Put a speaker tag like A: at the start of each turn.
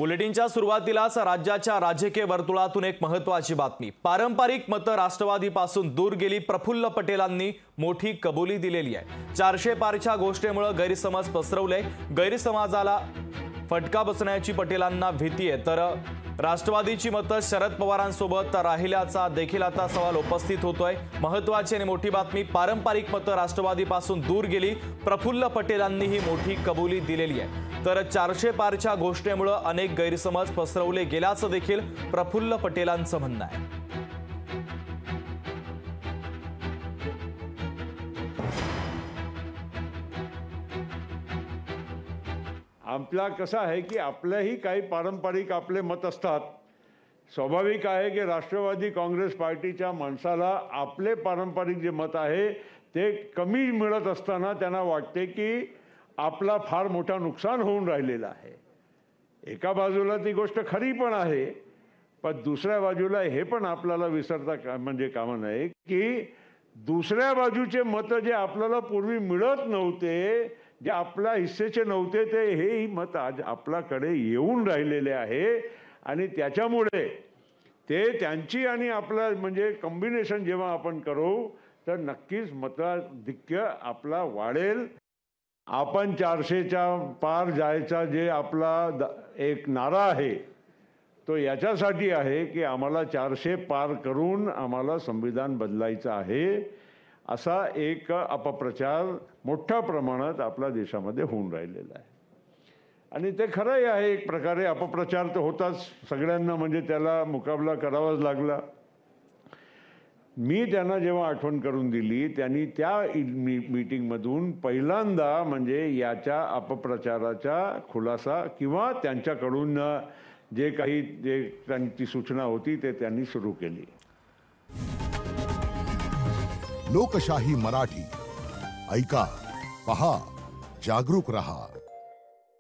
A: बुलेटिनच्या सुरुवातीलाच राज्याच्या राजकीय वर्तुळातून एक महत्त्वाची बातमी। पारंपरिक मतं राष्ट्रवादीपासून दूर गेली। प्रफुल्ल पटेलांनी मोठी कबुली दिलेली आहे। 400 पारच्या घोषणेमुळे गैरसमज पसरवले। गैरसमजाला फटका बसण्याची पटेलांना भीती आहे, तर राष्ट्रवादीची मतं शरद पवारांसोबत राहिल्याचा देखील आता सवाल उपस्थित होतोय। महत्त्वाची आणि मोठी बातमी, पारंपरिक मतं राष्ट्रवादीपासून दूर गेली। प्रफुल्ल पटेलांनी ही मोठी कबुली दिलेली आहे, तर 400 पारच्या घोषणेमुळे अनेक गैरसमज पसरवले गेल्याचं देखील प्रफुल्ल पटेलांचं म्हणणं आहे।
B: आपला कसं आहे की आपल्याही काही पारंपरिक आपले मत असतात। स्वाभाविक आहे की राष्ट्रवादी काँग्रेस पार्टीच्या माणसाला आपले पारंपरिक जे मत आहे ते कमी मिळत असताना त्यांना वाटते की आपला फार मोठा नुकसान होऊन राहिलेला आहे। एका बाजूला ती गोष्ट खरी पण आहे, पण दुसऱ्या बाजूला हे पण आपल्याला विसरता म्हणजे कामा नये की दुसऱ्या बाजूचे मत जे आपल्याला पूर्वी मिळत नव्हते, जे आपल्या हिस्सेचे नव्हते, ते हेही मत आज आपल्याकडे येऊन राहिलेले आहे। आणि त्याच्यामुळे ते त्यांची आणि आपला म्हणजे कॉम्बिनेशन जेव्हा आपण करू तर नक्कीच मताधिक्य आपला वाढेल। आपण 400च्या पार जायचा जे आपला एक नारा आहे तो याच्यासाठी आहे की आम्हाला 400 पार करून आम्हाला संविधान बदलायचं आहे, असा एक अपप्रचार मोठ्या प्रमाणात आपल्या देशामध्ये होऊन राहिलेला आहे। आणि ते खरंही आहे, एक प्रकारे अपप्रचार तर होताच, सगळ्यांना म्हणजे त्याला मुकाबला करावाच लागला। मी त्यांना जेव्हा आठवण करून दिली, त्यांनी त्या मीटिंगमधून पहिल्यांदा म्हणजे याच्या अपप्रचाराचा खुलासा किंवा त्यांच्याकडून जे काही त्यांची सूचना होती ते त्यांनी सुरू केली।
C: लोकशाही मराठी ऐका, पहा, जागरूक रहा।